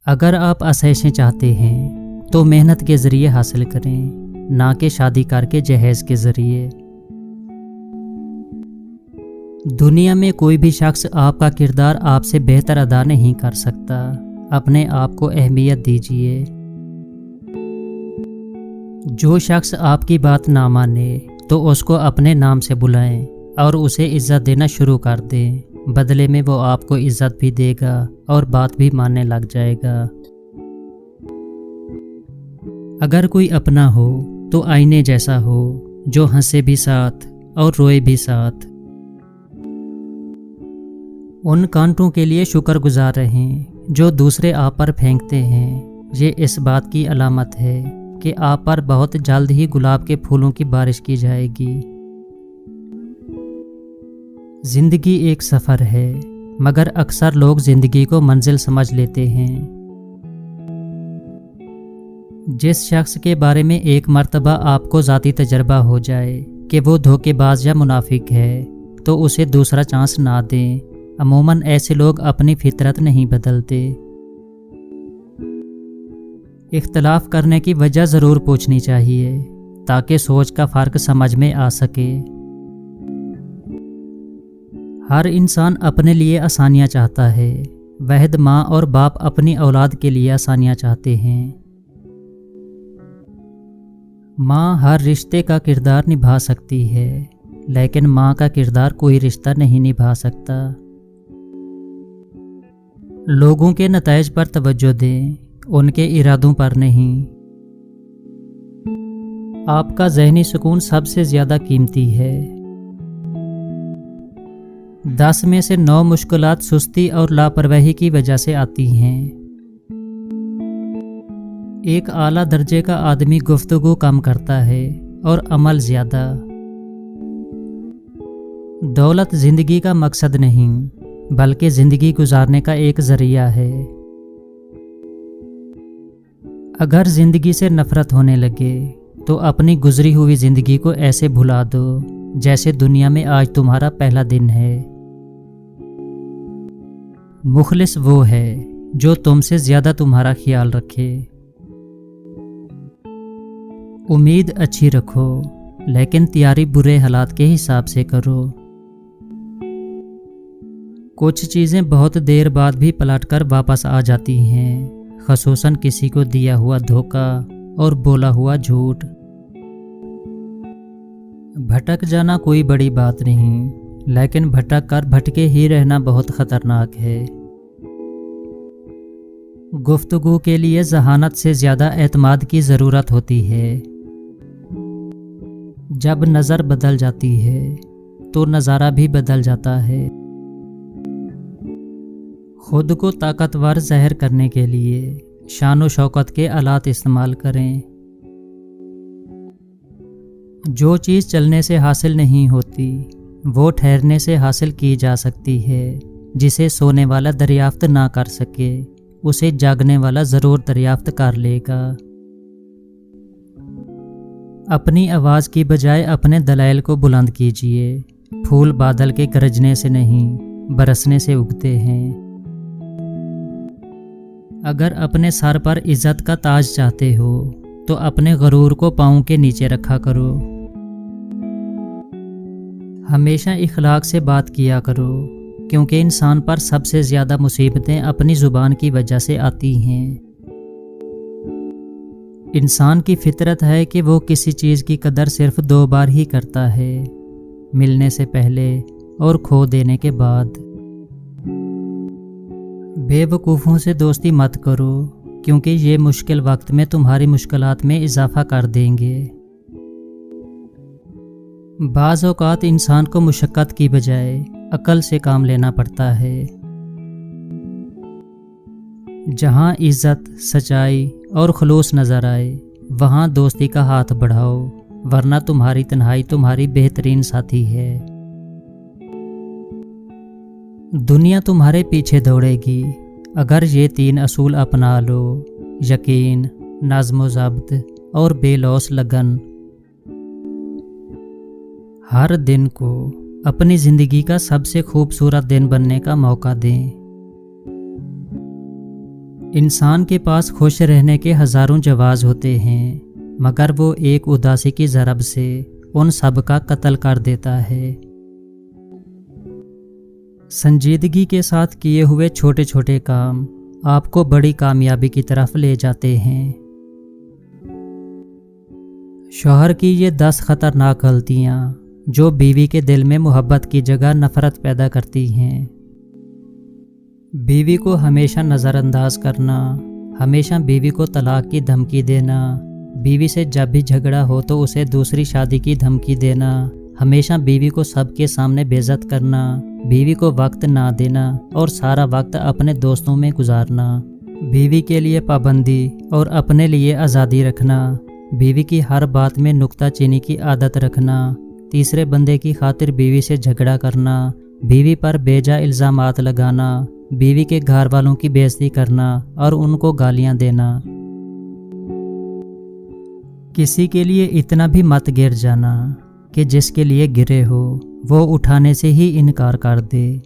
اگر آپ آسائشیں چاہتے ہیں تو محنت کے ذریعے حاصل کریں، نہ کہ شادی کر کے جہیز کے ذریعے۔ دنیا میں کوئی بھی شخص آپ کا کردار آپ سے بہتر ادا نہیں کر سکتا۔ اپنے آپ کو اہمیت دیجیے۔ جو شخص آپ کی بات نہ مانے تو اس کو اپنے نام سے بلائیں اور اسے عزت دینا شروع کر دیں۔ بدلے میں وہ آپ کو عزت بھی دے گا اور بات بھی ماننے لگ جائے گا۔ اگر کوئی اپنا ہو تو آئینے جیسا ہو، جو ہنسے بھی ساتھ اور روئے بھی ساتھ۔ ان کانٹوں کے لیے شکر گزار رہیں جو دوسرے آپ پر پھینکتے ہیں۔ یہ اس بات کی علامت ہے کہ آپ پر بہت جلد ہی گلاب کے پھولوں کی بارش کی جائے گی۔ زندگی ایک سفر ہے، مگر اکثر لوگ زندگی کو منزل سمجھ لیتے ہیں۔ جس شخص کے بارے میں ایک مرتبہ آپ کو ذاتی تجربہ ہو جائے کہ وہ دھوکے باز یا منافق ہے تو اسے دوسرا چانس نہ دیں۔ عموماً ایسے لوگ اپنی فطرت نہیں بدلتے۔ اختلاف کرنے کی وجہ ضرور پوچھنی چاہیے تاکہ سوچ کا فرق سمجھ میں آ سکے۔ ہر انسان اپنے لیے آسانیاں چاہتا ہے۔ وحد ماں اور باپ اپنی اولاد کے لیے آسانیاں چاہتے ہیں۔ ماں ہر رشتے کا کردار نبھا سکتی ہے، لیکن ماں کا کردار کوئی رشتہ نہیں نبھا سکتا۔ لوگوں کے نتائج پر توجہ دیں، ان کے ارادوں پر نہیں۔ آپ کا ذہنی سکون سب سے زیادہ قیمتی ہے۔ 10 میں سے 9 مشکلات سستی اور لاپرواہی کی وجہ سے آتی ہیں۔ ایک اعلیٰ درجے کا آدمی گفتگو کم کرتا ہے اور عمل زیادہ۔ دولت زندگی کا مقصد نہیں، بلکہ زندگی گزارنے کا ایک ذریعہ ہے۔ اگر زندگی سے نفرت ہونے لگے تو اپنی گزری ہوئی زندگی کو ایسے بھلا دو جیسے دنیا میں آج تمہارا پہلا دن ہے۔ مخلص وہ ہے جو تم سے زیادہ تمہارا خیال رکھے۔ امید اچھی رکھو، لیکن تیاری برے حالات کے حساب سے کرو۔ کچھ چیزیں بہت دیر بعد بھی پلٹ کر واپس آ جاتی ہیں، خصوصاً کسی کو دیا ہوا دھوکہ اور بولا ہوا جھوٹ۔ بھٹک جانا کوئی بڑی بات نہیں، لیکن بھٹک کر بھٹکے ہی رہنا بہت خطرناک ہے۔ گفتگو کے لیے ذہانت سے زیادہ اعتماد کی ضرورت ہوتی ہے۔ جب نظر بدل جاتی ہے تو نظارہ بھی بدل جاتا ہے۔ خود کو طاقتور ظاہر کرنے کے لیے شان و شوکت کے آلات استعمال کریں۔ جو چیز چلنے سے حاصل نہیں ہوتی وہ ٹھہرنے سے حاصل کی جا سکتی ہے۔ جسے سونے والا دریافت نہ کر سکے اسے جاگنے والا ضرور دریافت کر لے گا۔ اپنی آواز کی بجائے اپنے دلائل کو بلند کیجیے۔ پھول بادل کے گرجنے سے نہیں، برسنے سے اگتے ہیں۔ اگر اپنے سر پر عزت کا تاج چاہتے ہو تو اپنے غرور کو پاؤں کے نیچے رکھا کرو۔ ہمیشہ اخلاق سے بات کیا کرو، کیونکہ انسان پر سب سے زیادہ مصیبتیں اپنی زبان کی وجہ سے آتی ہیں۔ انسان کی فطرت ہے کہ وہ کسی چیز کی قدر صرف 2 بار ہی کرتا ہے، ملنے سے پہلے اور کھو دینے کے بعد۔ بے وقوفوں سے دوستی مت کرو، کیونکہ یہ مشکل وقت میں تمہاری مشکلات میں اضافہ کر دیں گے۔ بعض اوقات انسان کو مشقت کی بجائے عقل سے کام لینا پڑتا ہے۔ جہاں عزت، سچائی اور خلوص نظر آئے وہاں دوستی کا ہاتھ بڑھاؤ، ورنہ تمہاری تنہائی تمہاری بہترین ساتھی ہے۔ دنیا تمہارے پیچھے دوڑے گی اگر یہ 3 اصول اپنا لو: یقین، نظم و ضبط اور بے لوث لگن۔ ہر دن کو اپنی زندگی کا سب سے خوبصورت دن بننے کا موقع دیں۔ انسان کے پاس خوش رہنے کے ہزاروں جواز ہوتے ہیں، مگر وہ ایک اداسی کی ضرب سے ان سب کا قتل کر دیتا ہے۔ سنجیدگی کے ساتھ کیے ہوئے چھوٹے چھوٹے کام آپ کو بڑی کامیابی کی طرف لے جاتے ہیں۔ شوہر کی یہ 10 خطرناک غلطیاں جو بیوی کے دل میں محبت کی جگہ نفرت پیدا کرتی ہیں۔ بیوی کو ہمیشہ نظر انداز کرنا، ہمیشہ بیوی کو طلاق کی دھمکی دینا، بیوی سے جب بھی جھگڑا ہو تو اسے دوسری شادی کی دھمکی دینا، ہمیشہ بیوی کو سب کے سامنے بے عزت کرنا، بیوی کو وقت نہ دینا اور سارا وقت اپنے دوستوں میں گزارنا، بیوی کے لیے پابندی اور اپنے لیے آزادی رکھنا، بیوی کی ہر بات میں نکتہ چینی کی عادت رکھنا، تیسرے بندے کی خاطر بیوی سے جھگڑا کرنا، بیوی پر بے جا الزامات لگانا، بیوی کے گھر والوں کی بے عزتی کرنا اور ان کو گالیاں دینا۔ کسی کے لیے اتنا بھی مت گر جانا کہ جس کے لیے گرے ہو وہ اٹھانے سے ہی انکار کر دے۔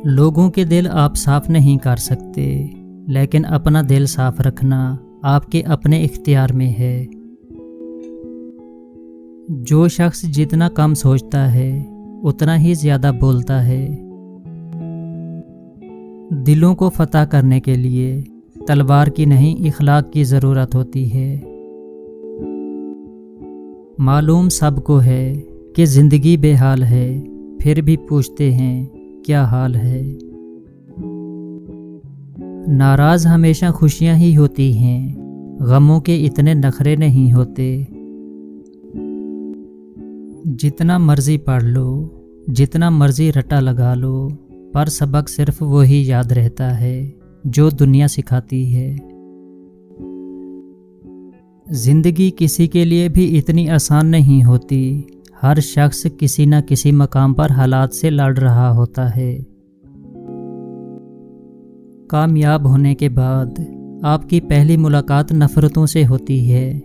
لوگوں کے دل آپ صاف نہیں کر سکتے، لیکن اپنا دل صاف رکھنا آپ کے اپنے اختیار میں ہے۔ جو شخص جتنا کم سوچتا ہے اتنا ہی زیادہ بولتا ہے۔ دلوں کو فتح کرنے کے لیے تلوار کی نہیں اخلاق کی ضرورت ہوتی ہے۔ معلوم سب کو ہے کہ زندگی بے حال ہے، پھر بھی پوچھتے ہیں کیا حال ہے۔ ناراض ہمیشہ خوشیاں ہی ہوتی ہیں، غموں کے اتنے نخرے نہیں ہوتے۔ جتنا مرضی پڑھ لو، جتنا مرضی رٹا لگا لو، پر سبق صرف وہی یاد رہتا ہے جو دنیا سکھاتی ہے۔ زندگی کسی کے لیے بھی اتنی آسان نہیں ہوتی، ہر شخص کسی نہ کسی مقام پر حالات سے لڑ رہا ہوتا ہے۔ کامیاب ہونے کے بعد آپ کی پہلی ملاقات نفرتوں سے ہوتی ہے۔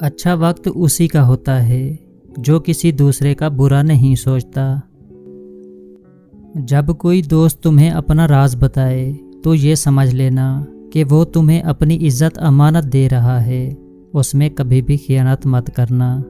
اچھا وقت اسی کا ہوتا ہے جو کسی دوسرے کا برا نہیں سوچتا۔ جب کوئی دوست تمہیں اپنا راز بتائے تو یہ سمجھ لینا کہ وہ تمہیں اپنی عزت امانت دے رہا ہے، اس میں کبھی بھی خیانت مت کرنا۔